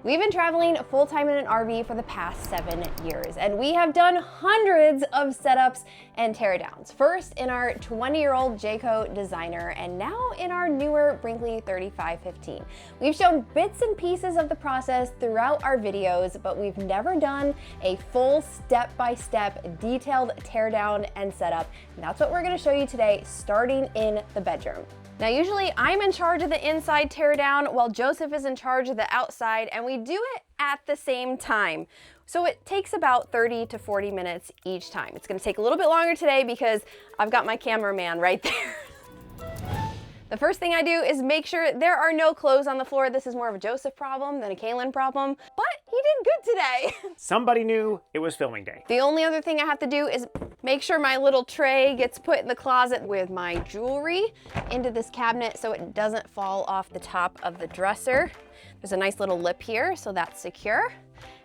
We've been traveling full-time in an RV for the past 7 years, and we have done hundreds of setups and teardowns. First in our 20-year-old Jayco Designer, and now in our newer Brinkley 3515. We've shown bits and pieces of the process throughout our videos, but we've never done a full step-by-step detailed teardown and setup. And that's what we're gonna show you today, starting in the bedroom. Now, usually I'm in charge of the inside teardown while Joseph is in charge of the outside, and we do it at the same time. So it takes about 30 to 40 minutes each time. It's gonna take a little bit longer today because I've got my cameraman right there. The first thing I do is make sure there are no clothes on the floor. This is more of a Joseph problem than a Kalyn problem, but he did good today. Somebody knew it was filming day. The only other thing I have to do is make sure my little tray gets put in the closet with my jewelry into this cabinet so it doesn't fall off the top of the dresser. There's a nice little lip here, so that's secure.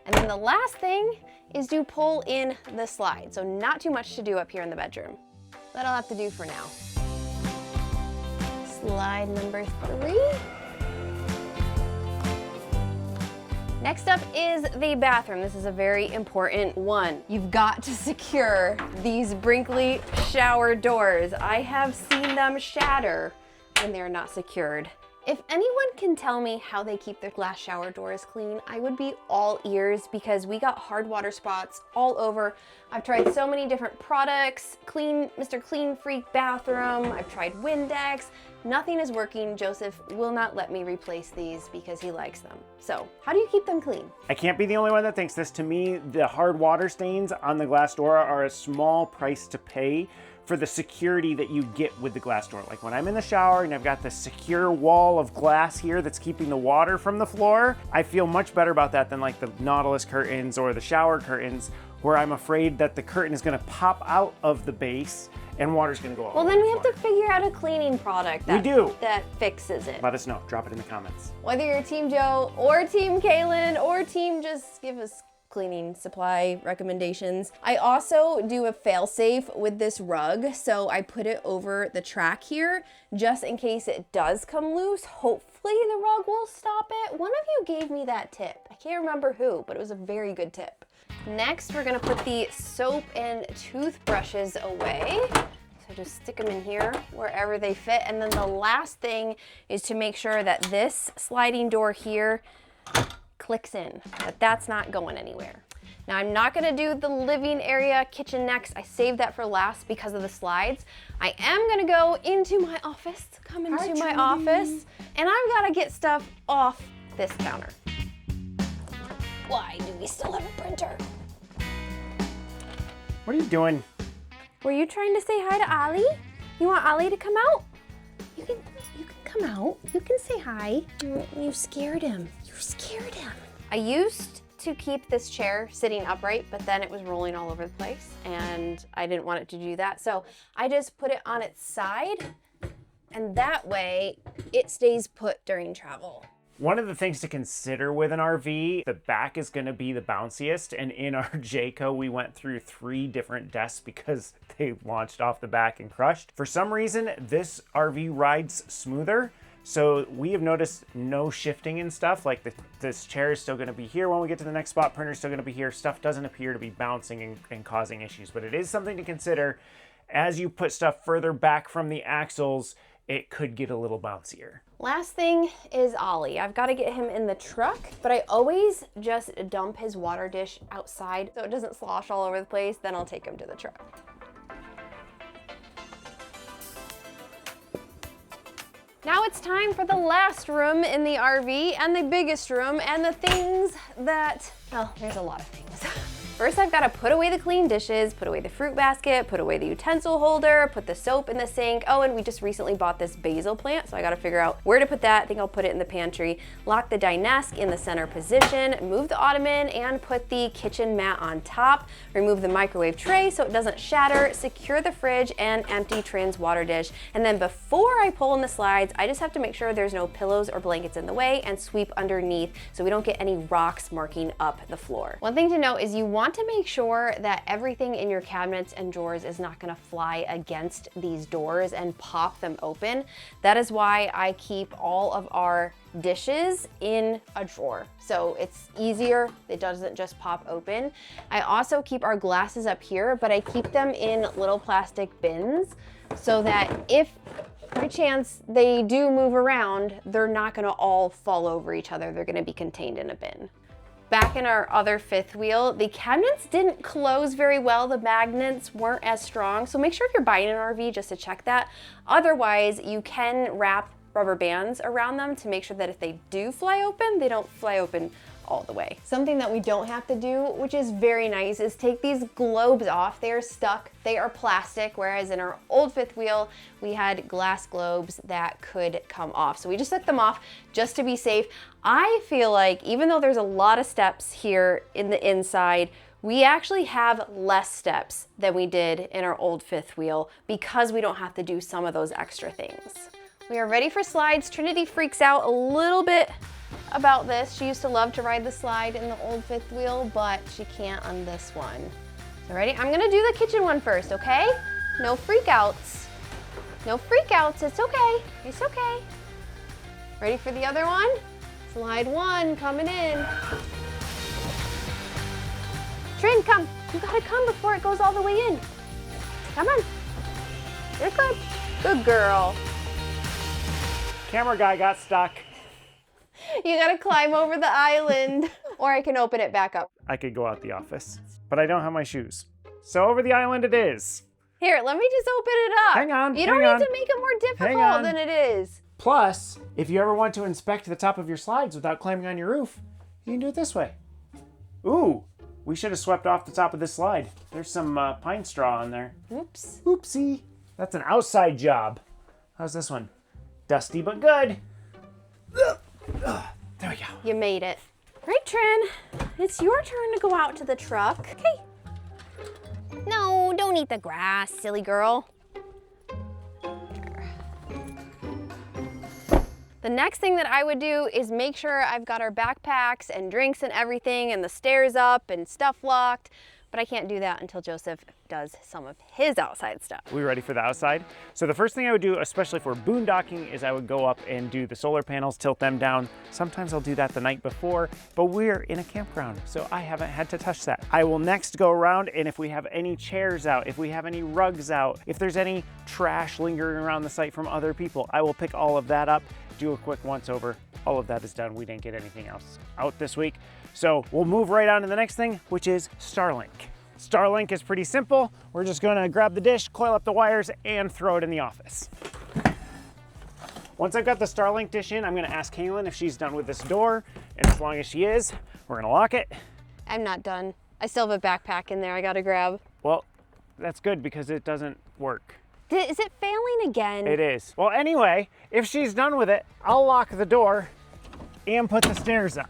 And then the last thing is to pull in the slide. So not too much to do up here in the bedroom. That I'll have to do for now. Slide number 3. Next up is the bathroom. This is a very important one. You've got to secure these Brinkley shower doors. I have seen them shatter when they're not secured. If anyone can tell me how they keep their glass shower doors clean, I would be all ears, because we got hard water spots all over. I've tried so many different products, Mr. Clean Freak bathroom, I've tried Windex, nothing is working. Joseph will not let me replace these because he likes them. So how do you keep them clean? I can't be the only one that thinks this. To me, the hard water stains on the glass door are a small price to pay for the security that you get with the glass door. Like when I'm in the shower and I've got this secure wall of glass here that's keeping the water from the floor, I feel much better about that than like the Nautilus curtains or the shower curtains, where I'm afraid that the curtain is gonna pop out of the base and water's gonna go all over the floor. Well, then we have to figure out a cleaning product that fixes it. Let us know, drop it in the comments. Whether you're Team Joe or Team Kalyn or Team just give us cleaning supply recommendations. I also do a fail-safe with this rug, so I put it over the track here just in case it does come loose. Hopefully the rug will stop it. One of you gave me that tip. I can't remember who, but it was a very good tip. Next, we're gonna put the soap and toothbrushes away. So just stick them in here wherever they fit. And then the last thing is to make sure that this sliding door here clicks in, that's not going anywhere. Now, I'm not gonna do the living area kitchen next. I saved that for last because of the slides. I am gonna go into my office, come into my office, and I've gotta get stuff off this counter. Why do we still have a printer? What are you doing? Were you trying to say hi to Ollie? You want Ollie to come out? You can come out. You can say hi. You scared him. You scared him. I used to keep this chair sitting upright, but then it was rolling all over the place and I didn't want it to do that. So I just put it on its side, and that way it stays put during travel. One of the things to consider with an RV, the back is gonna be the bounciest, and in our Jayco, we went through 3 different desks because they launched off the back and crushed. For some reason, this RV rides smoother, so we have noticed no shifting and stuff. Like this chair is still gonna be here when we get to the next spot, printer is still gonna be here. Stuff doesn't appear to be bouncing and causing issues, but it is something to consider. As you put stuff further back from the axles, it could get a little bouncier. Last thing is Ollie. I've got to get him in the truck, but I always just dump his water dish outside so it doesn't slosh all over the place. Then I'll take him to the truck. Now it's time for the last room in the RV and the biggest room and the things that, well, there's a lot of things. First, I've got to put away the clean dishes, put away the fruit basket, put away the utensil holder, put the soap in the sink. Oh, and we just recently bought this basil plant, so I got to figure out where to put that. I think I'll put it in the pantry. Lock the dinette in the center position, move the ottoman, and put the kitchen mat on top. Remove the microwave tray so it doesn't shatter, secure the fridge, and empty Trin's water dish. And then before I pull in the slides, I just have to make sure there's no pillows or blankets in the way and sweep underneath so we don't get any rocks marking up the floor. One thing to note is you want want to make sure that everything in your cabinets and drawers is not gonna fly against these doors and pop them open. That is why I keep all of our dishes in a drawer. So it's easier, it doesn't just pop open. I also keep our glasses up here, but I keep them in little plastic bins so that if by chance they do move around, they're not gonna all fall over each other. They're gonna be contained in a bin. Back in our other fifth wheel, the cabinets didn't close very well. The magnets weren't as strong. So make sure if you're buying an RV just to check that. Otherwise, you can wrap rubber bands around them to make sure that if they do fly open, they don't fly open all the way. Something that we don't have to do, which is very nice, is take these globes off. They are stuck, they are plastic, whereas in our old fifth wheel, we had glass globes that could come off. So we just took them off just to be safe. I feel like even though there's a lot of steps here in the inside, we actually have less steps than we did in our old fifth wheel because we don't have to do some of those extra things. We are ready for slides. Trinity freaks out a little bit about this. She used to love to ride the slide in the old fifth wheel, but she can't on this one. So ready? I'm gonna do the kitchen one first, okay? No freakouts. No freakouts, it's okay. It's okay. Ready for the other one? Slide one coming in. Trin, come. You gotta come before it goes all the way in. Come on. You're good. Good girl. Camera guy got stuck. You gotta climb over the island, or I can open it back up. I could go out the office, but I don't have my shoes. So over the island it is. Here, let me just open it up. Hang on, You don't hang need on. to make it more difficult than it is. Plus, if you ever want to inspect the top of your slides without climbing on your roof, you can do it this way. Ooh, we should have swept off the top of this slide. There's some pine straw on there. Oops. Oopsie. That's an outside job. How's this one? Dusty but good. There we go. You made it. Right, Trin, it's your turn to go out to the truck. Okay. No, don't eat the grass, silly girl. The next thing that I would do is make sure I've got our backpacks and drinks and everything and the stairs up and stuff locked, but I can't do that until Joseph does some of his outside stuff. We ready for the outside? So the first thing I would do, especially for boondocking, is I would go up and do the solar panels, tilt them down. Sometimes I'll do that the night before, but we're in a campground, so I haven't had to touch that. I will next go around, and if we have any chairs out, if we have any rugs out, if there's any trash lingering around the site from other people, I will pick all of that up, do a quick once over. All of that is done. We didn't get anything else out this week. So we'll move right on to the next thing, which is Starlink. Starlink is pretty simple. We're just gonna grab the dish, coil up the wires, and throw it in the office. Once I've got the Starlink dish in, I'm gonna ask Kalyn if she's done with this door, and as long as she is, we're gonna lock it. I'm not done. I still have a backpack in there I gotta grab. Well, that's good because it doesn't work. Is it failing again? It is. Well, anyway, if she's done with it, I'll lock the door and put the stairs up.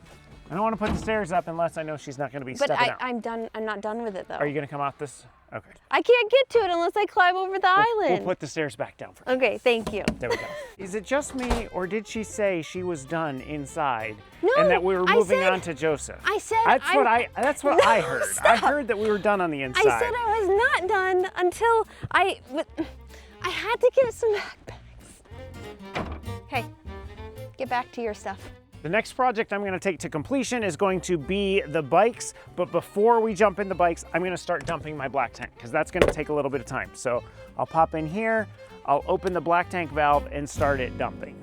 I don't want to put the stairs up unless I know she's not going to be stepping out. But I'm not done with it though. Are you going to come off this? Okay. I can't get to it unless I climb over the island. We'll put the stairs back down first. Okay, thank you. There we go. Is it just me, or did she say she was done inside? No, and that we were moving said, on to Joseph? I said That's what No, I heard. stop. I heard that we were done on the inside. I said I was not done until I had to get some backpacks. Okay, get back to your stuff. The next project I'm going to take to completion is going to be the bikes, but before we jump in the bikes, I'm going to start dumping my black tank because that's going to take a little bit of time. So I'll pop in here, I'll open the black tank valve and start it dumping.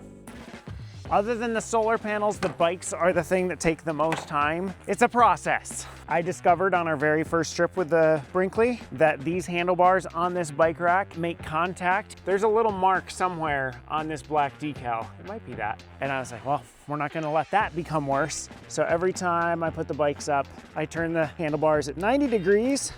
Other than the solar panels, the bikes are the thing that take the most time. It's a process. I discovered on our very first trip with the Brinkley that these handlebars on this bike rack make contact. There's a little mark somewhere on this black decal. It might be that. And I was like, well, we're not gonna let that become worse. So every time I put the bikes up, I turn the handlebars at 90 degrees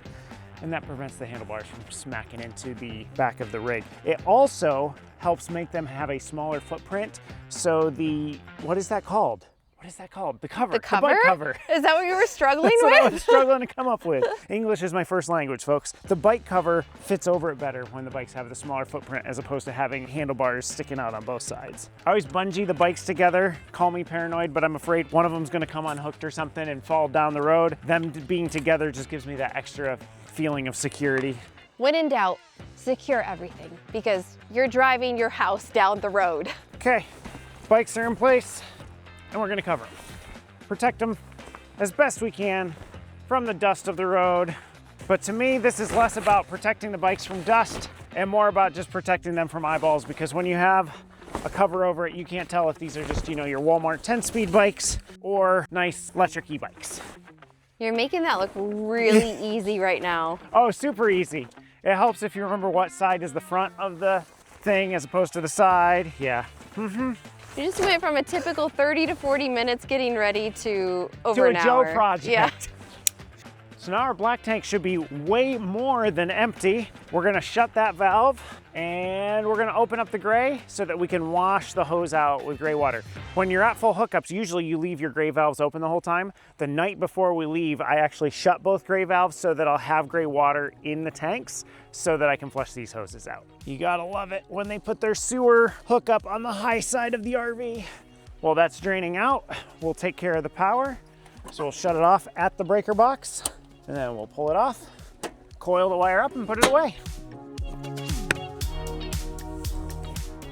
and that prevents the handlebars from smacking into the back of the rig. It also helps make them have a smaller footprint. So the, what is that called? what is that called? The cover. The cover? The bike cover. Is that what you were struggling That's with? what I was struggling to come up with. English is my first language, folks. The bike cover fits over it better when the bikes have the smaller footprint as opposed to having handlebars sticking out on both sides. I always bungee the bikes together. Call me paranoid, but I'm afraid one of them's gonna come unhooked or something and fall down the road. Them being together just gives me that extra feeling of security. When in doubt, secure everything because you're driving your house down the road. Okay, bikes are in place and we're gonna cover them. Protect them as best we can from the dust of the road. But to me, this is less about protecting the bikes from dust and more about just protecting them from eyeballs, because when you have a cover over it, you can't tell if these are just, you know, your Walmart 10-speed bikes or nice electric e-bikes. You're making that look really easy right now. Oh, super easy. It helps if you remember what side is the front of the thing as opposed to the side. Yeah. You just went from a typical 30 to 40 minutes getting ready to over an hour. Joe project. Yeah. So now our black tank should be way more than empty. We're gonna shut that valve and we're gonna open up the gray so that we can wash the hose out with gray water. When you're at full hookups, usually you leave your gray valves open the whole time. The night before we leave, I actually shut both gray valves so that I'll have gray water in the tanks so that I can flush these hoses out. You gotta love it when they put their sewer hookup on the high side of the RV. While that's draining out, we'll take care of the power. So we'll shut it off at the breaker box. And then we'll pull it off, coil the wire up and put it away.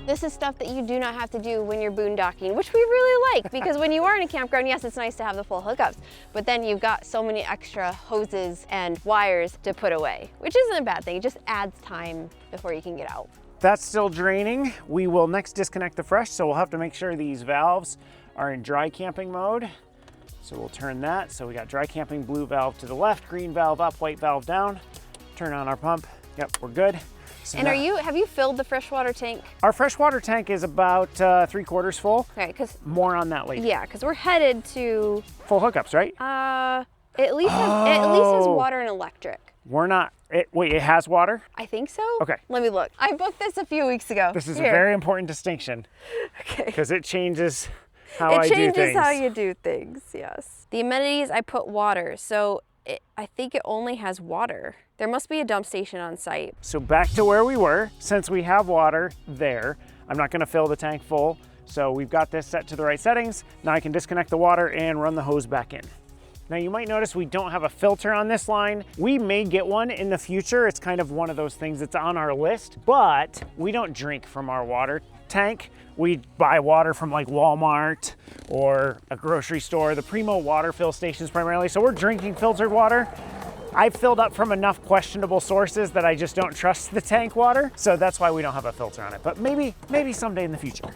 This is stuff that you do not have to do when you're boondocking, which we really like, because when you are in a campground, yes, it's nice to have the full hookups, but then you've got so many extra hoses and wires to put away, which isn't a bad thing. It just adds time before you can get out. That's still draining. We will next disconnect the fresh, so we'll have to make sure these valves are in dry camping mode. So we'll turn that. So we got dry camping, blue valve to the left, green valve up, white valve down. Turn on our pump. Yep, we're good. So and have you filled the freshwater tank? Our freshwater tank is about 3/4 full. Okay, because more on that later. Yeah, because we're headed to full hookups, right? At least has water and electric. We're not. Wait, it has water? I think so. Okay. Let me look. I booked this a few weeks ago. This is a very important distinction. Okay. Because it changes how I do things. It changes how you do things, yes. The amenities, I put water. So I think it only has water. There must be a dump station on site. So back to where we were, since we have water there, I'm not gonna fill the tank full. So we've got this set to the right settings. Now I can disconnect the water and run the hose back in. Now you might notice we don't have a filter on this line. We may get one in the future. It's kind of one of those things that's on our list, but we don't drink from our water tank. We buy water from like Walmart or a grocery store, the Primo water fill stations primarily. So we're drinking filtered water. I've filled up from enough questionable sources that I just don't trust the tank water. So that's why we don't have a filter on it, but maybe someday in the future.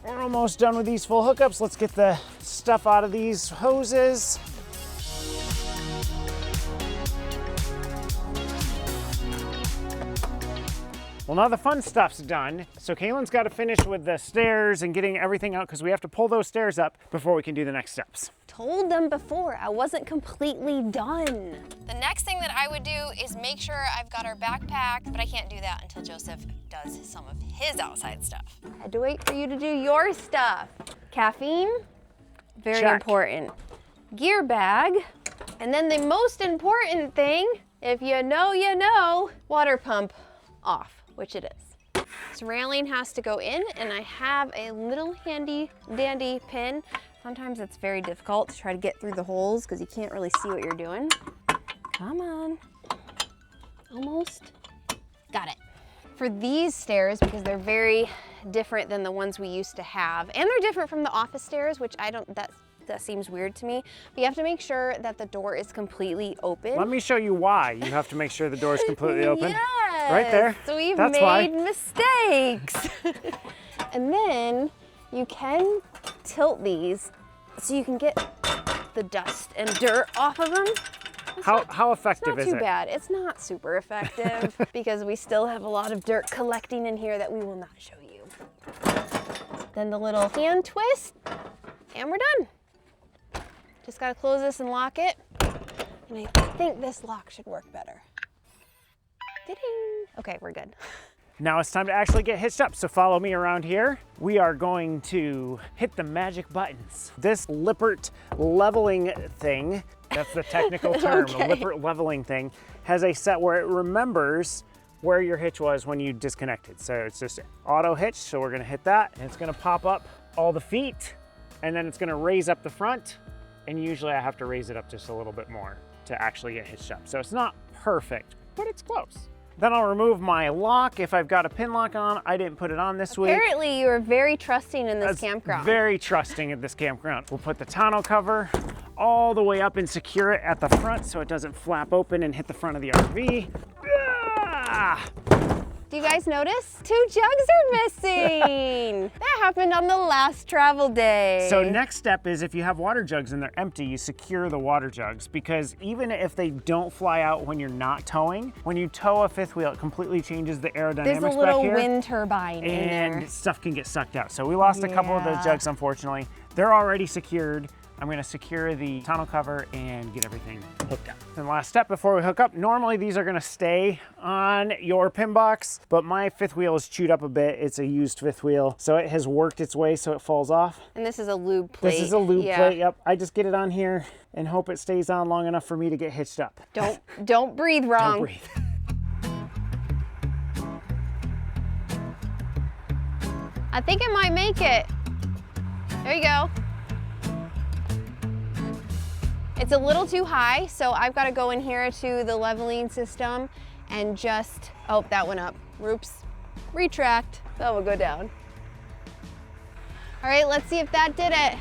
We're almost done with these full hookups. Let's get the stuff out of these hoses. Well, now the fun stuff's done. So Kalyn's got to finish with the stairs and getting everything out because we have to pull those stairs up before we can do the next steps. Told them before, I wasn't completely done. The next thing that I would do is make sure I've got our backpack, but I can't do that until Joseph does some of his outside stuff. I had to wait for you to do your stuff. Caffeine, very Check. important. Gear bag, and then the most important thing, if you know, you know, water pump off. Which it is. This railing has to go in, and I have a little handy dandy pin. Sometimes it's very difficult to try to get through the holes because you can't really see what you're doing. Come on. Almost. Got it. For these stairs, because they're very different than the ones we used to have, and they're different from the office stairs, which that seems weird to me. But you have to make sure that the door is completely open. Let me show you why you have to make sure the door is completely open. Yes. Right there. So we've That's made why. mistakes. And then you can tilt these so you can get the dust and dirt off of them. How effective is it? It's not too bad. It's not super effective because we still have a lot of dirt collecting in here that we will not show you. Then the little hand twist, and we're done. Just gotta close this and lock it. And I think this lock should work better. Ding. Okay, we're good. Now it's time to actually get hitched up. So follow me around here. We are going to hit the magic buttons. This Lippert leveling thing, that's the technical term, Okay. a Lippert leveling thing, has a set where it remembers where your hitch was when you disconnected. So it's just auto hitch. So we're gonna hit that and it's gonna pop up all the feet and then it's gonna raise up the front. And usually I have to raise it up just a little bit more to actually get hitched up. So it's not perfect, but it's close. Then I'll remove my lock if I've got a pin lock on. I didn't put it on this week. Apparently you are very trusting in this That's campground. Very trusting at this campground. We'll put the tonneau cover all the way up and secure it at the front so it doesn't flap open and hit the front of the RV. Ah! Do you guys notice? 2 jugs are missing. That happened on the last travel day. So next step is if you have water jugs and they're empty, you secure the water jugs, because even if they don't fly out when you're not towing, when you tow a fifth wheel, it completely changes the aerodynamics There's a back little here, wind turbine in there. and stuff can get sucked out. So we lost a couple of those Yeah. jugs, unfortunately. They're already secured. I'm gonna secure the tonneau cover and get everything hooked up. And last step before we hook up, normally these are gonna stay on your pin box, but my fifth wheel is chewed up a bit. It's a used fifth wheel, so it has worked its way so it falls off. And this is a lube plate. This is a lube Yeah. plate, yep. I just get it on here and hope it stays on long enough for me to get hitched up. Don't breathe wrong. Don't breathe. I think it might make it. There you go. It's a little too high, so I've got to go in here to the leveling system and just, oh, that went up. Oops, retract. That will go down. All right, let's see if that did it.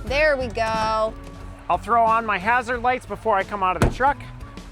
There we go. I'll throw on my hazard lights before I come out of the truck.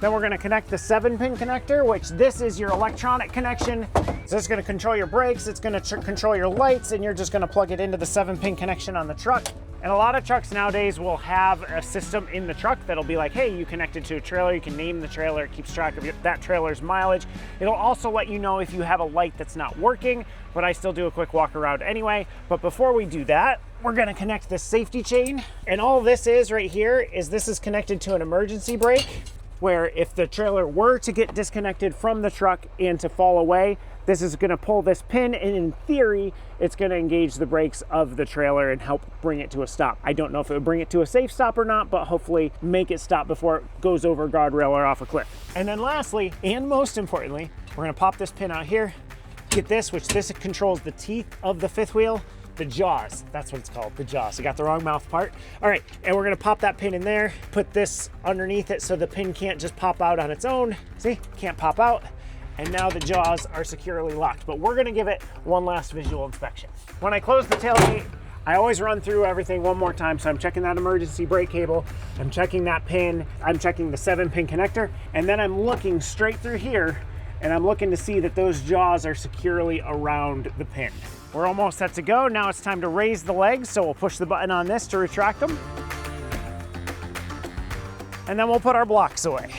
Then we're gonna connect the 7-pin connector, which this is your electronic connection. So it's gonna control your brakes, it's gonna control your lights, and you're just gonna plug it into the 7-pin connection on the truck. And a lot of trucks nowadays will have a system in the truck that'll be like, hey, you connected to a trailer, you can name the trailer, it keeps track of that trailer's mileage. It'll also let you know if you have a light that's not working, but I still do a quick walk around anyway. But before we do that, we're gonna connect the safety chain. And all this is right here is this is connected to an emergency brake, where if the trailer were to get disconnected from the truck and to fall away, this is gonna pull this pin, and in theory, it's gonna engage the brakes of the trailer and help bring it to a stop. I don't know if it would bring it to a safe stop or not, but hopefully make it stop before it goes over a guardrail or off a cliff. And then lastly, and most importantly, we're gonna pop this pin out here, get this, which this controls the teeth of the fifth wheel, the jaws, that's what it's called, the jaws. I got the wrong mouth part. All right, and we're gonna pop that pin in there, put this underneath it so the pin can't just pop out on its own. See, can't pop out. And now the jaws are securely locked, but we're gonna give it one last visual inspection. When I close the tailgate, I always run through everything one more time. So I'm checking that emergency brake cable, I'm checking that pin, I'm checking the 7-pin connector, and then I'm looking straight through here, and I'm looking to see that those jaws are securely around the pin. We're almost set to go. Now it's time to raise the legs, so we'll push the button on this to retract them. And then we'll put our blocks away.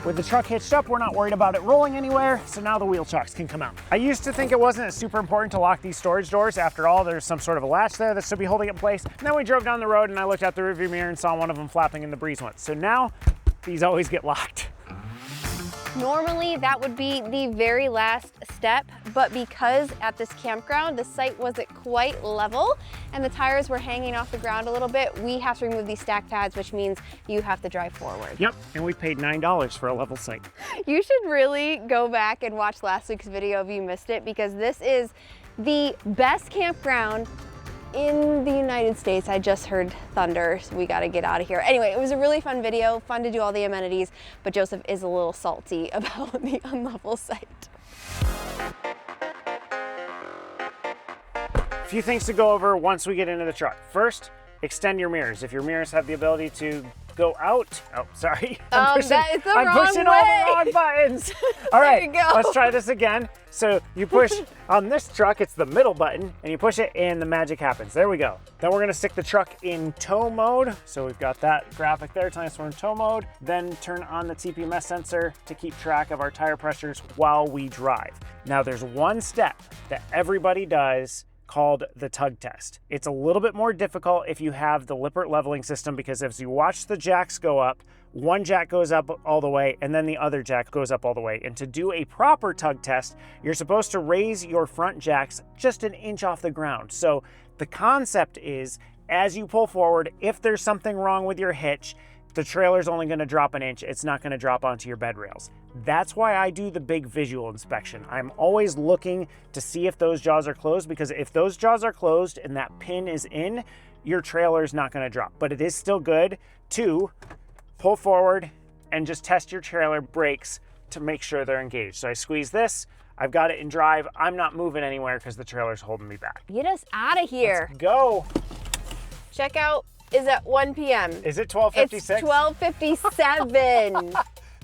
With the truck hitched up, we're not worried about it rolling anywhere, so now the wheel chocks can come out. I used to think it wasn't super important to lock these storage doors. After all, there's some sort of a latch there that should be holding it in place. And then we drove down the road and I looked out the rearview mirror and saw one of them flapping in the breeze once. So now these always get locked. Normally that would be the very last step, but because at this campground the site wasn't quite level and the tires were hanging off the ground a little bit, we have to remove these stack pads, which means you have to drive forward. Yep, and we paid $9 for a level site. You should really go back and watch last week's video if you missed it, because this is the best campground in the United States. I just heard thunder, so we gotta get out of here. Anyway, it was a really fun video, fun to do all the amenities, but Joseph is a little salty about the unlevel site. A few things to go over once we get into the truck. First, extend your mirrors. If your mirrors have the ability to go out, oh, sorry. That is the I'm wrong pushing way. all the wrong buttons. All right, you go. let's try this again. So you push on this truck, it's the middle button, and you push it and the magic happens. There we go. Then we're gonna stick the truck in tow mode. So we've got that graphic there telling us we're in tow mode. Then turn on the TPMS sensor to keep track of our tire pressures while we drive. Now there's one step that everybody does called the tug test. It's a little bit more difficult if you have the Lippert leveling system, because as you watch the jacks go up, one jack goes up all the way and then the other jack goes up all the way. And to do a proper tug test, you're supposed to raise your front jacks just an inch off the ground. So the concept is, as you pull forward, if there's something wrong with your hitch, the trailer's only going to drop an inch. It's not going to drop onto your bed rails. That's why I do the big visual inspection. I'm always looking to see if those jaws are closed, because if those jaws are closed and that pin is in, your trailer's not going to drop. But it is still good to pull forward and just test your trailer brakes to make sure they're engaged. So I squeeze this, I've got it in drive. I'm not moving anywhere because the trailer's holding me back. Get us out of here. Let's go. Checkout is at 1 p.m. Is it 12:56? It's 12:57.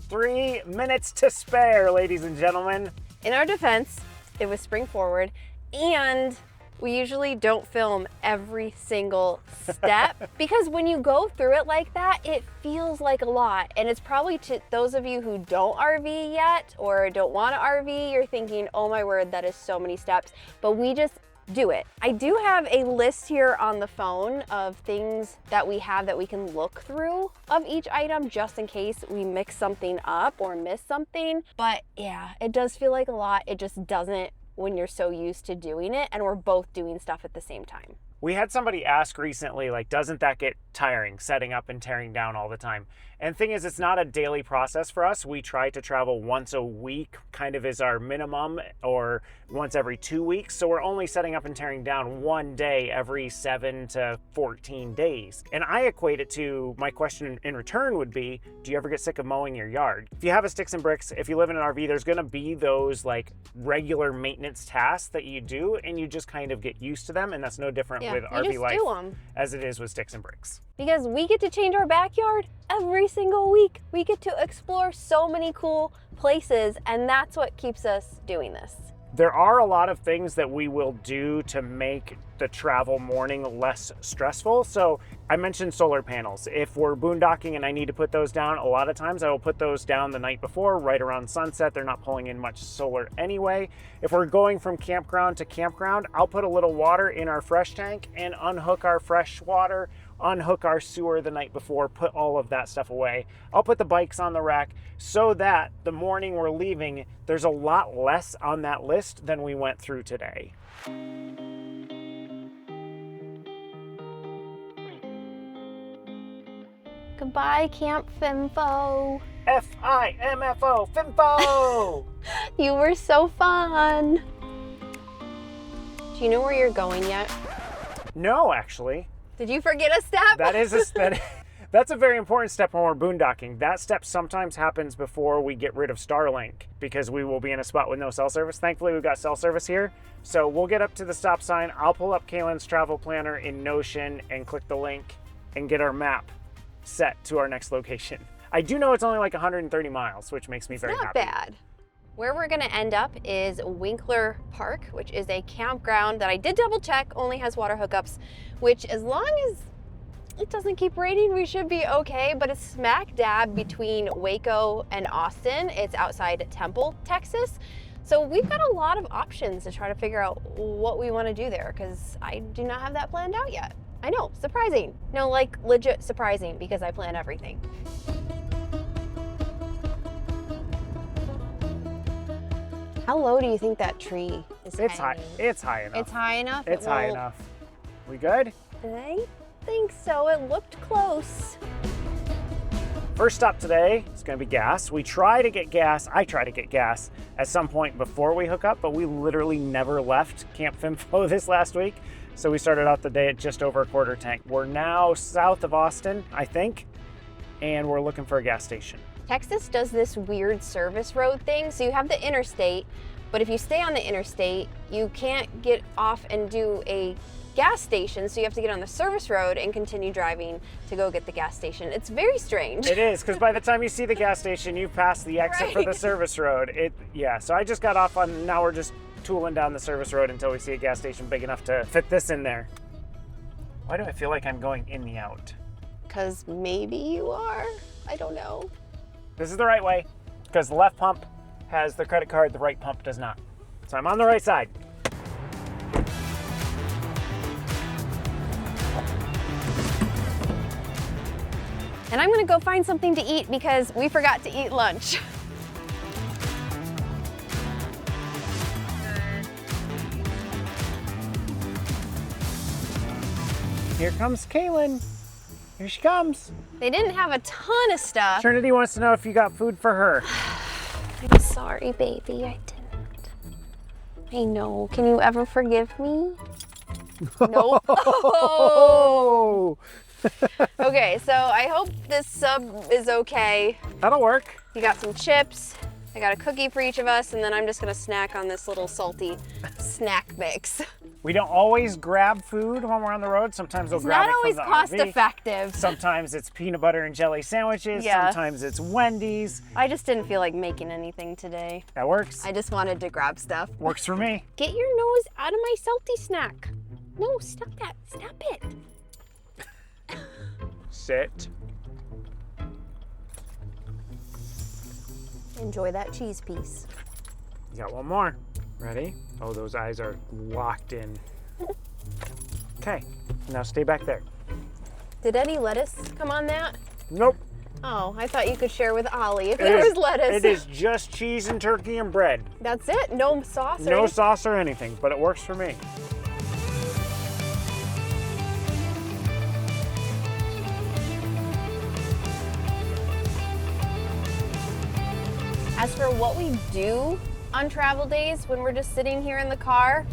3 minutes to spare, ladies and gentlemen. In our defense, it was spring forward, and we usually don't film every single step because when you go through it like that, it feels like a lot. And it's probably to those of you who don't RV yet or don't want to RV, you're thinking, oh my word, that is so many steps. But we just do it. I do have a list here on the phone of things that we have that we can look through of each item just in case we mix something up or miss something. But yeah, it does feel like a lot. It just doesn't when you're so used to doing it and we're both doing stuff at the same time. We had somebody ask recently, like, doesn't that get tiring, setting up and tearing down all the time? And the thing is, it's not a daily process for us. We try to travel once a week, kind of is our minimum, or once every 2 weeks. So we're only setting up and tearing down one day every 7 to 14 days. And I equate it to, my question in return would be, do you ever get sick of mowing your yard? If you have a sticks and bricks, if you live in an RV, there's gonna be those like regular maintenance tasks that you do, and you just kind of get used to them. And that's no different with RV life as it is with sticks and bricks. Because we get to change our backyard every single week. We get to explore so many cool places, and that's what keeps us doing this. There are a lot of things that we will do to make the travel morning less stressful. So I mentioned solar panels. If we're boondocking and I need to put those down, a lot of times I will put those down the night before, right around sunset. They're not pulling in much solar anyway. If we're going from campground to campground, I'll put a little water in our fresh tank and unhook our fresh water, unhook our sewer the night before, put all of that stuff away. I'll put the bikes on the rack so that the morning we're leaving, there's a lot less on that list than we went through today. Goodbye, Camp Fimfo. F-I-M-F-O, Fimfo! You were so fun. Do you know where you're going yet? No, actually. Did you forget a step? That's a very important step when we're boondocking. That step sometimes happens before we get rid of Starlink because we will be in a spot with no cell service. Thankfully, we've got cell service here. So we'll get up to the stop sign. I'll pull up Kalyn's travel planner in Notion and click the link and get our map set to our next location. I do know it's only like 130 miles, which makes me very happy. Not bad. Where we're gonna end up is Winkler Park, which is a campground that I did double check, only has water hookups, which as long as it doesn't keep raining, we should be okay, but it's smack dab between Waco and Austin. It's outside Temple, Texas. So we've got a lot of options to try to figure out what we wanna do there, because I do not have that planned out yet. I know, surprising. No, like legit surprising, because I plan everything. How low do you think that tree is? It's high. It's high enough. It's high enough? It's high enough. We good? I think so. It looked close. First stop today is going to be gas. We try to get gas. I try to get gas at some point before we hook up, but we literally never left Camp Fimfo this last week. So we started out the day at just over a quarter tank. We're now south of Austin, I think, and we're looking for a gas station. Texas does this weird service road thing. So you have the interstate, but if you stay on the interstate, you can't get off and do a gas station. So you have to get on the service road and continue driving to go get the gas station. It's very strange. It is, because by the time you see the gas station, you've passed the exit for the service road. So I just got off on, now we're just tooling down the service road until we see a gas station big enough to fit this in there. Why do I feel like I'm going in the out? Because maybe you are. I don't know. This is the right way, because the left pump has the credit card, the right pump does not. So I'm on the right side. And I'm gonna go find something to eat because we forgot to eat lunch. Here comes Kalyn. Here she comes. They didn't have a ton of stuff. Trinity wants to know if you got food for her. I'm sorry, baby, I didn't. I know. Can you ever forgive me? Nope. Oh. Okay, so I hope this sub is okay. That'll work. You got some chips. I got a cookie for each of us, and then I'm just gonna snack on this little salty snack mix. We don't always grab food when we're on the road. Sometimes we'll grab it from the It's not always cost RV. effective. Sometimes it's peanut butter and jelly sandwiches. Yeah. Sometimes it's Wendy's. I just didn't feel like making anything today. That works. I just wanted to grab stuff. Works for me. Get your nose out of my salty snack. No, stop that. Stop it. Sit. Enjoy that cheese piece. You got one more. Ready? Oh, those eyes are locked in. Okay, now stay back there. Did any lettuce come on that? Nope. Oh, I thought you could share with Ollie if It there is- was lettuce. It is just cheese and turkey and bread. That's it? No sauce or No anything? sauce or anything, but it works for me. As for what we do on travel days when we're just sitting here in the car,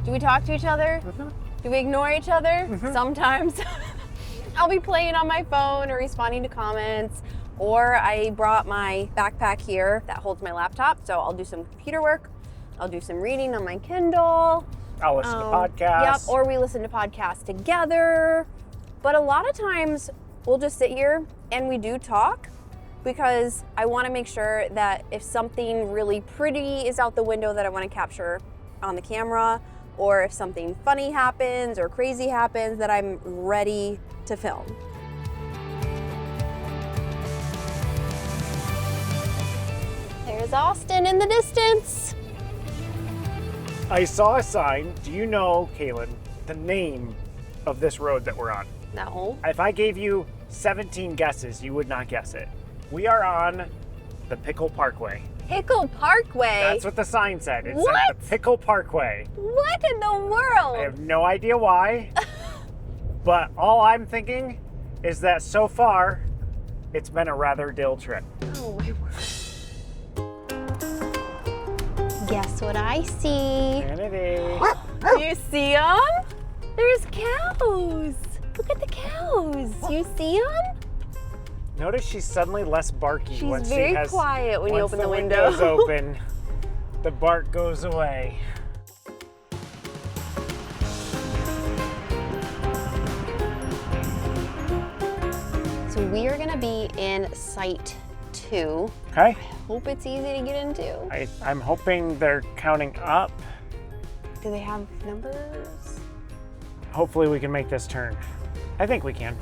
do we talk to each other? Do we ignore each other? Sometimes. I'll be playing on my phone or responding to comments, or I brought my backpack here that holds my laptop, so I'll do some computer work. I'll do some reading on my Kindle. I'll listen to podcasts. Yep, or we listen to podcasts together. But a lot of times we'll just sit here and we do talk, because I want to make sure that if something really pretty is out the window that I want to capture on the camera, or if something funny happens or crazy happens, that I'm ready to film. There's Austin in the distance. I saw a sign. Do you know, Kalyn, the name of this road that we're on? No. If I gave you 17 guesses, you would not guess it. We are on the Pickle Parkway. Pickle Parkway? That's what the sign said. It What? said the Pickle Parkway. What in the world? I have no idea why, but all I'm thinking is that so far, it's been a rather dill trip. Oh my word. Guess what I see? Trinity. You see them? There's cows. Look at the cows. You see them? Notice she's suddenly less barky She's once very she has, quiet when you once open the window. window's open, the bark goes away. So we are gonna be in Site 2. Okay. Hope it's easy to get into. I'm hoping they're counting up. Do they have numbers? Hopefully we can make this turn. I think we can.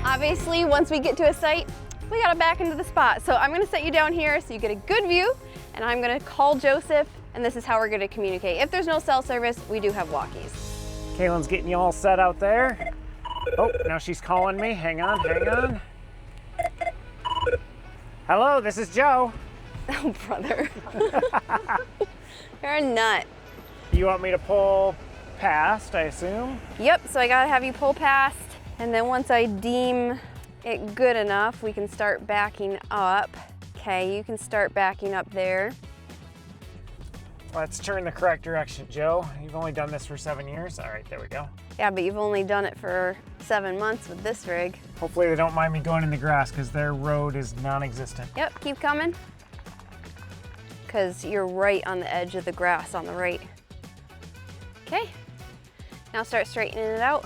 Obviously, once we get to a site, we gotta back into the spot. So I'm gonna set you down here so you get a good view, and I'm gonna call Joseph, and this is how we're gonna communicate. If there's no cell service, we do have walkies. Kalyn's getting you all set out there. Oh, now she's calling me. Hang on, hang on. Hello, this is Joe. Oh, brother. You're a nut. You want me to pull past, I assume? Yep, so I gotta have you pull past, and then once I deem it good enough, we can start backing up. Okay, you can start backing up there. Let's turn the correct direction, Joe. You've only done this for 7 years. All right, there we go. Yeah, but you've only done it for 7 months with this rig. Hopefully they don't mind me going in the grass because their road is non-existent. Yep, keep coming. Because you're right on the edge of the grass on the right. Okay, now start straightening it out.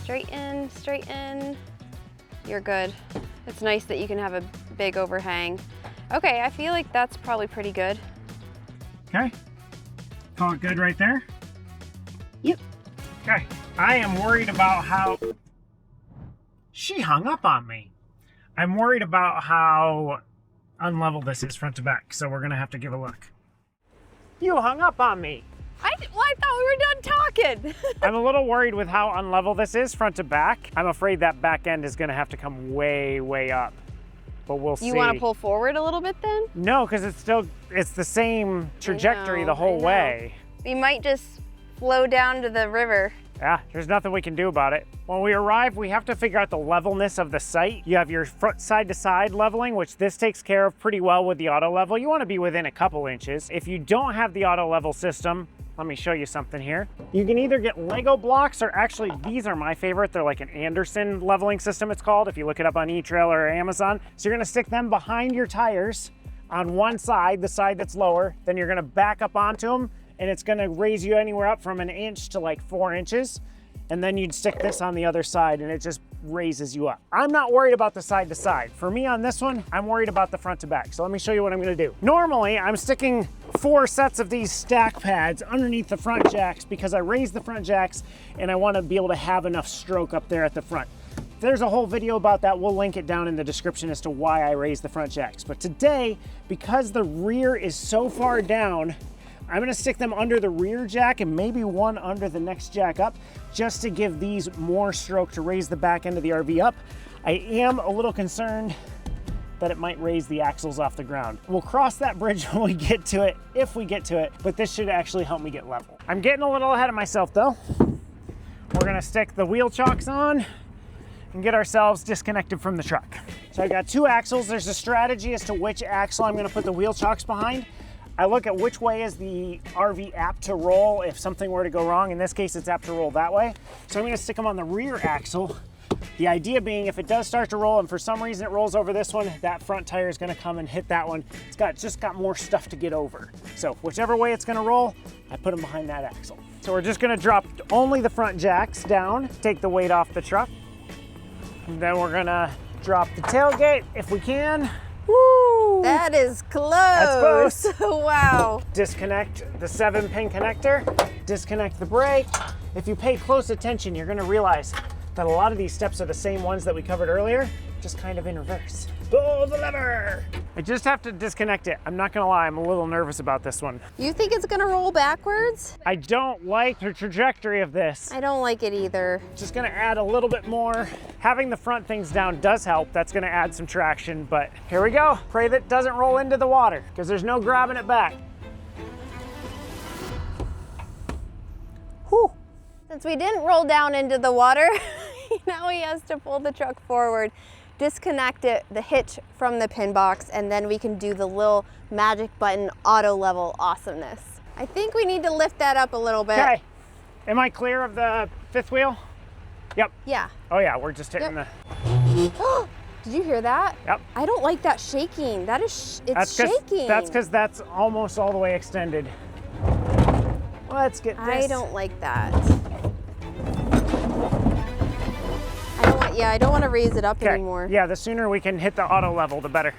Straighten, straighten. You're good. It's nice that you can have a big overhang. Okay, I feel like that's probably pretty good. Okay. Call it good right there? Yep. Okay, I am worried about how... She hung up on me. I'm worried about how unlevel this is front to back, so we're gonna have to give a look. You hung up on me. I thought we were done talking. I'm a little worried with how unlevel this is front to back. I'm afraid that back end is gonna have to come way, way up, but we'll see. You want to pull forward a little bit then? No, because it's the same trajectory the whole way. We might just flow down to the river. Yeah, there's nothing we can do about it. When we arrive, we have to figure out the levelness of the site. You have your front side-to-side leveling, which this takes care of pretty well with the auto level. You want to be within a couple inches. If you don't have the auto level system, let me show you something here. You can either get Lego blocks, or actually these are my favorite. They're like an Anderson leveling system, it's called, if you look it up on eTrail or Amazon. So you're gonna stick them behind your tires on one side, the side that's lower, then you're gonna back up onto them, and it's gonna raise you anywhere up from an inch to like 4 inches. And then you'd stick this on the other side and it just raises you up. I'm not worried about the side to side. For me on this one, I'm worried about the front to back. So let me show you what I'm gonna do. Normally, I'm sticking 4 sets of these stack pads underneath the front jacks because I raised the front jacks and I wanna be able to have enough stroke up there at the front. There's a whole video about that. We'll link it down in the description as to why I raised the front jacks. But today, because the rear is so far down, I'm gonna stick them under the rear jack and maybe one under the next jack up, just to give these more stroke to raise the back end of the RV up. I am a little concerned that it might raise the axles off the ground. We'll cross that bridge when we get to it, if we get to it, but this should actually help me get level. I'm getting a little ahead of myself though. We're gonna stick the wheel chocks on and get ourselves disconnected from the truck. So I got 2 axles. There's a strategy as to which axle I'm gonna put the wheel chocks behind. I look at which way is the RV apt to roll if something were to go wrong. In this case, it's apt to roll that way. So I'm gonna stick them on the rear axle. The idea being if it does start to roll and for some reason it rolls over this one, that front tire is gonna come and hit that one. It's just got more stuff to get over. So whichever way it's gonna roll, I put them behind that axle. So we're just gonna drop only the front jacks down, take the weight off the truck. And then we're gonna drop the tailgate if we can. Woo! That is close. That's close. Wow. Disconnect the 7-pin connector, disconnect the brake. If you pay close attention, you're gonna realize that a lot of these steps are the same ones that we covered earlier, just kind of in reverse. Pull the lever. I just have to disconnect it. I'm not gonna lie, I'm a little nervous about this one. You think it's gonna roll backwards? I don't like the trajectory of this. I don't like it either. Just gonna add a little bit more. Having the front things down does help. That's gonna add some traction, but here we go. Pray that it doesn't roll into the water because there's no grabbing it back. Whew. Since we didn't roll down into the water, now he has to pull the truck forward, disconnect the hitch from the pin box, and then we can do the little magic button auto level awesomeness. I think we need to lift that up a little bit. Okay. Am I clear of the fifth wheel? Yep. Yeah. Oh yeah, we're just hitting the... Did you hear that? Yep. I don't like that shaking. That is, it's shaking. That's because that's almost all the way extended. Let's get this. I don't like that. I don't want to raise it up anymore. Yeah, the sooner we can hit the auto level, the better.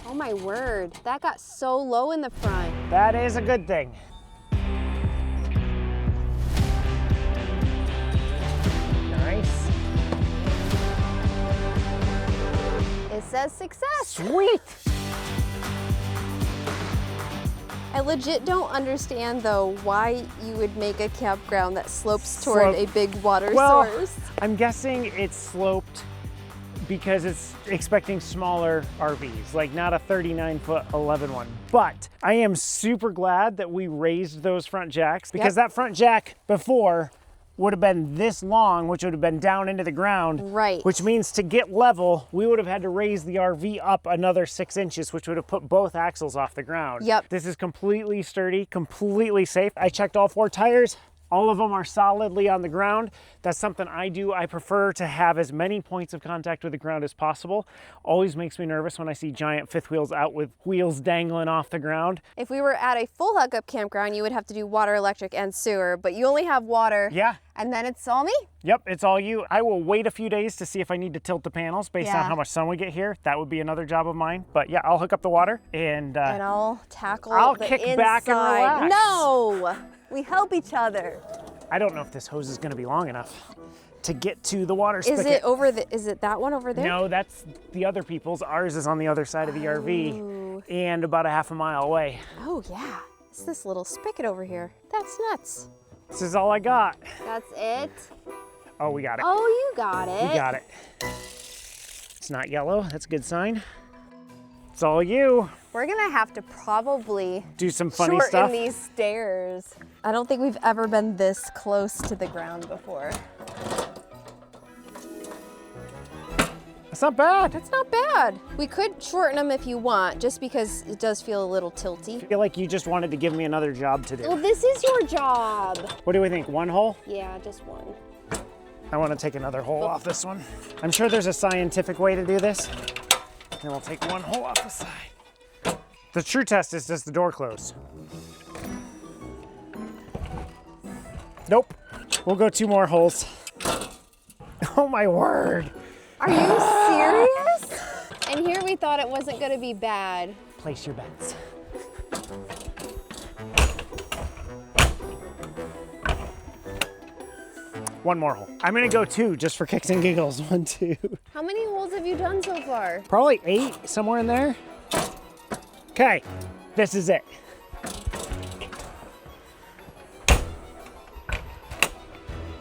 Oh my word, that got so low in the front. That is a good thing. Nice. It says success. Sweet. I legit don't understand though why you would make a campground that slopes toward a big water source. I'm guessing it's sloped because it's expecting smaller RVs, like not a 39-foot 11 one. But I am super glad that we raised those front jacks because that front jack before would have been this long, which would have been down into the ground. Right. Which means to get level, we would have had to raise the RV up another 6 inches, which would have put both axles off the ground. Yep. This is completely sturdy, completely safe. I checked all 4 tires. All of them are solidly on the ground. That's something I do. I prefer to have as many points of contact with the ground as possible. Always makes me nervous when I see giant fifth wheels out with wheels dangling off the ground. If we were at a full hookup campground, you would have to do water, electric, and sewer, but you only have water. Yeah. And then it's all me? Yep, it's all you. I will wait a few days to see if I need to tilt the panels based on how much sun we get here. That would be another job of mine. But yeah, I'll hook up the water and I'll tackle I'll the kick inside. back and relax. No, we help each other. I don't know if this hose is going to be long enough to get to the water spigot. Is it over the? Is it that one over there? No, that's the other people's. Ours is on the other side of the RV and about a half a mile away. Oh yeah, it's this little spigot over here. That's nuts. This is all I got. That's it? Oh, we got it. Oh, you got it. We got it. It's not yellow. That's a good sign. It's all you. We're gonna have to probably do some funny shorten stuff. these stairs. I don't think we've ever been this close to the ground before. That's not bad. That's not bad. We could shorten them if you want, just because it does feel a little tilty. I feel like you just wanted to give me another job to do. Well, this is your job. What do we think? One hole? Yeah, just one. I want to take another hole off this one. I'm sure there's a scientific way to do this. Then we'll take one hole off the side. The true test is, does the door close? Nope. We'll go 2 more holes. Oh my word. Are you serious? And here we thought it wasn't gonna be bad. Place your bets. One more hole. I'm gonna go 2 just for kicks and giggles. 1, 2. How many holes have you done so far? Probably 8, somewhere in there. Okay, this is it.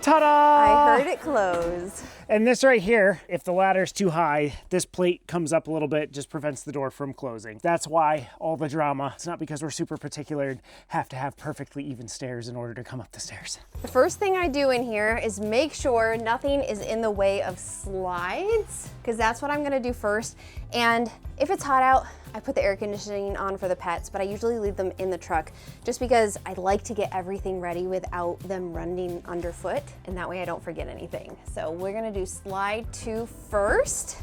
Ta-da! I heard it close. And this right here, if the ladder's too high, this plate comes up a little bit, just prevents the door from closing. That's why all the drama. It's not because we're super particular and have to have perfectly even stairs in order to come up the stairs. The first thing I do in here is make sure nothing is in the way of slides, because that's what I'm gonna do first. And if it's hot out, I put the air conditioning on for the pets, but I usually leave them in the truck just because I like to get everything ready without them running underfoot, and that way I don't forget anything. So we're gonna do slide 2 first.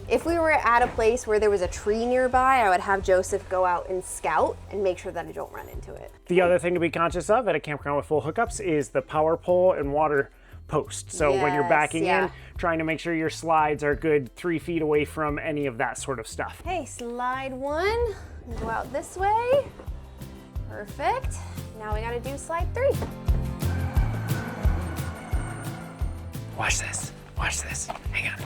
If we were at a place where there was a tree nearby, I would have Joseph go out and scout and make sure that I don't run into it. The other thing to be conscious of at a campground with full hookups is the power pole and water post. So when you're backing in, trying to make sure your slides are good 3 feet away from any of that sort of stuff. Okay, slide 1, go out this way. Perfect. Now we gotta do slide 3. Watch this, watch this, hang on.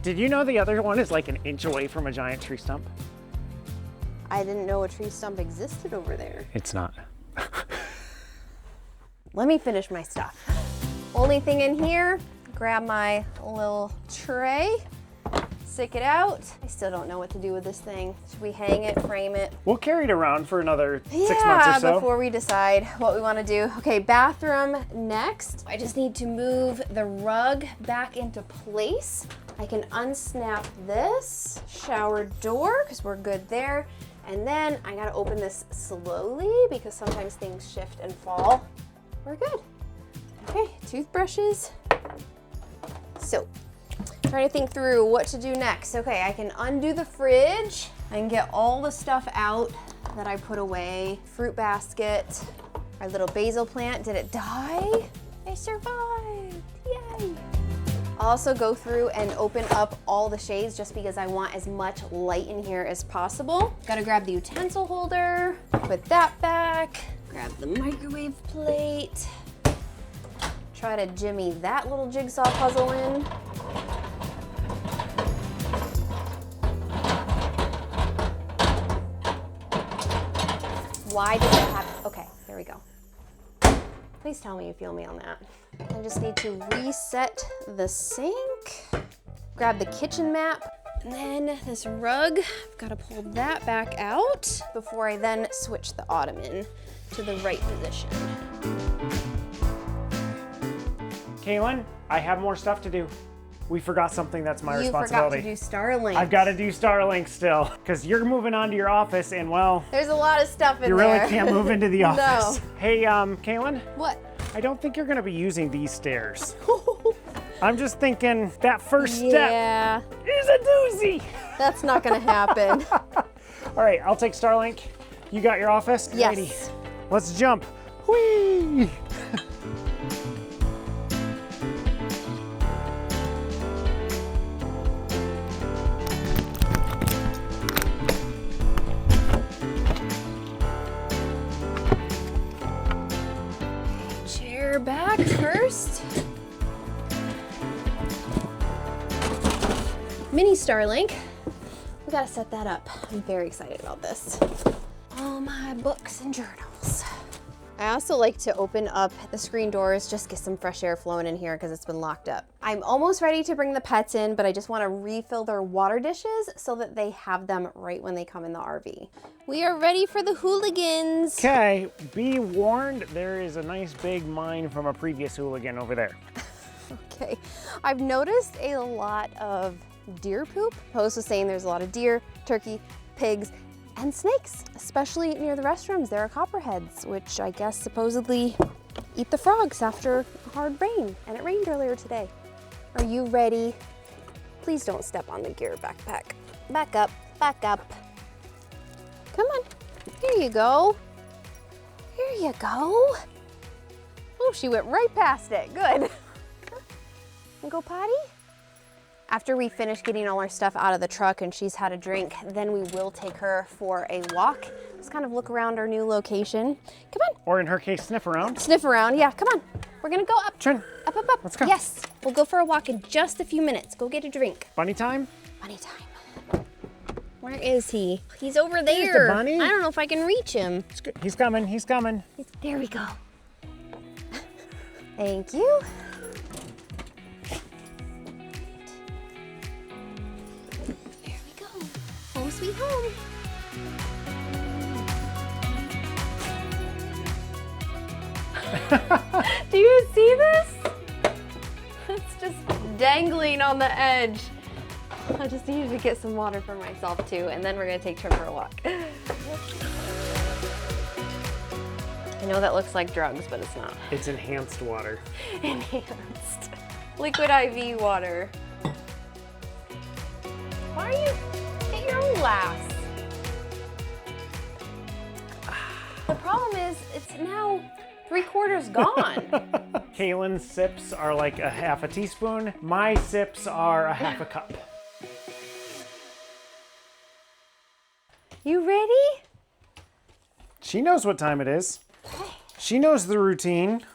Did you know the other one is like an inch away from a giant tree stump? I didn't know a tree stump existed over there. It's not. Let me finish my stuff. Only thing in here, grab my little tray, stick it out. I still don't know what to do with this thing. Should we hang it, frame it? We'll carry it around for another 6 months or so. Before we decide what we want to do. Okay, bathroom next. I just need to move the rug back into place. I can unsnap this. Shower door, because we're good there. And then I gotta open this slowly because sometimes things shift and fall. We're good. Okay, toothbrushes, soap. Trying to think through what to do next. Okay, I can undo the fridge. I can get all the stuff out that I put away. Fruit basket, our little basil plant. Did it die? I survived, yay. I'll also go through and open up all the shades just because I want as much light in here as possible. Gotta grab the utensil holder, put that back. Grab the microwave plate. Try to jimmy that little jigsaw puzzle in. Why does it have, okay, here we go. Please tell me you feel me on that. I just need to reset the sink. Grab the kitchen map. And then this rug, I've got to pull that back out before I then switch the ottoman to the right position. Kalyn, I have more stuff to do. we forgot something that's my You responsibility. forgot to do Starlink. I've got to do Starlink still, because you're moving on to your office, and well, There's a lot of stuff in you there. really can't move into the office. No. Hey, Kalyn, What? I don't think you're gonna be using these stairs. I'm just thinking that first step Yeah, is a doozy. that's not gonna happen. All right, I'll take Starlink. You got your office? Yes. Righty. Let's jump. Whee! Chair back first. Mini Starlink. We gotta set that up. I'm very excited about this. All my books and journals. I also like to open up the screen doors, just get some fresh air flowing in here because it's been locked up. I'm almost ready to bring the pets in, but I just want to refill their water dishes so that they have them right when they come in the RV. We are ready for the hooligans. Okay, be warned, there is a nice big mine from a previous hooligan over there. Okay, I've noticed a lot of deer poop. Post was saying there's a lot of deer, turkey, pigs, and snakes, especially near the restrooms. There are copperheads, which I guess supposedly eat the frogs after a hard rain, and it rained earlier today. Are you ready? Please don't step on the gear backpack. Back up, back up. Come on, here you go. Here you go. Oh, she went right past it, good. And go potty? After we finish getting all our stuff out of the truck and she's had a drink, then we will take her for a walk. Just kind of look around our new location. Come on. Or in her case, sniff around. Sniff around, yeah, come on. We're gonna go up. Trin, Up, up, up. let's go. Yes, we'll go for a walk in just a few minutes. Go get a drink. Bunny time? Bunny time. Where is he? He's over There's there. the bunny. I don't know if I can reach him. He's coming, he's coming. There we go. Thank you. There we go. Home sweet home. Do you see this? It's just dangling on the edge. I just needed to get some water for myself too, and then we're gonna take Trim for a walk. I know that looks like drugs, but it's not. It's enhanced water. Enhanced. Liquid IV water. Why are you get your own glass? The problem is it's now 3/4 gone. Kalyn's sips are like a half a teaspoon. My sips are a half a cup. You ready? She knows what time it is. She knows the routine.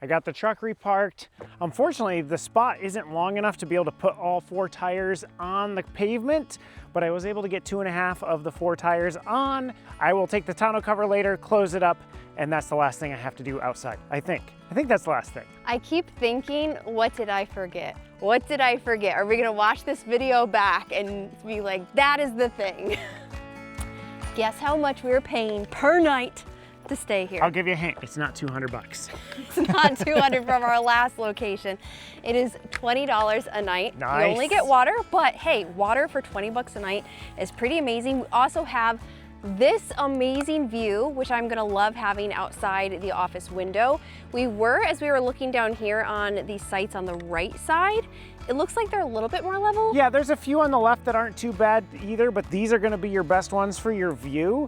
I got the truck reparked. Unfortunately, the spot isn't long enough to be able to put all 4 tires on the pavement, but I was able to get 2.5 of the 4 tires on. I will take the tonneau cover later, close it up, and that's the last thing I have to do outside, I think. I think that's the last thing. I keep thinking, what did I forget? What did I forget? Are we gonna watch this video back and be like, that is the thing? Guess how much we were paying per night to stay here. I'll give you a hint, it's not 200 bucks. It's not 200 from our last location. It is $20 a night. Nice. You only get water, but hey, water for 20 bucks a night is pretty amazing. We also have this amazing view, which I'm gonna love having outside the office window. As we were looking down here on these sites on the right side, it looks like they're a little bit more level. Yeah, there's a few on the left that aren't too bad either, but these are gonna be your best ones for your view.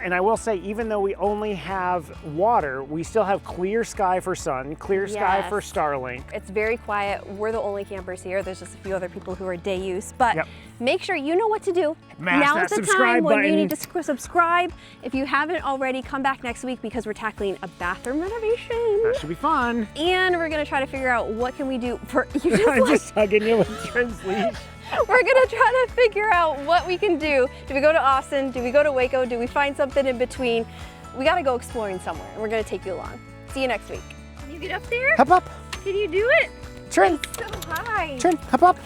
And I will say, even though we only have water, we still have clear sky for sun, clear sky Yes. for Starlink. It's very quiet. We're the only campers here. There's just a few other people who are day use, but Yep. make sure you know what to do. Mash Now that is the subscribe time when you button. need to subscribe. If you haven't already, come back next week because we're tackling a bathroom renovation. That should be fun. And we're gonna try to figure out what can we do for you. Just I'm like, just hugging you with Trin's leash. we're gonna try to figure out what we can do. Do we go to Austin? Do we go to Jayco? Do we find something in between? We gotta go exploring somewhere, and we're gonna take you along. See you next week. Can you get up there? Hop up. Can you do it? Trin, So high. Trin, hop up.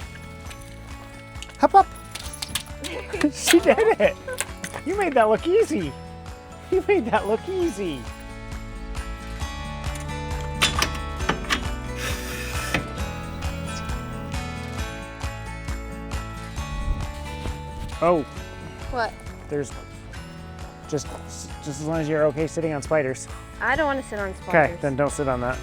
Hop up. She did it. You made that look easy. You made that look easy. Oh, What? there's just as long as you're okay sitting on spiders. I don't want to sit on spiders. Okay, then don't sit on that.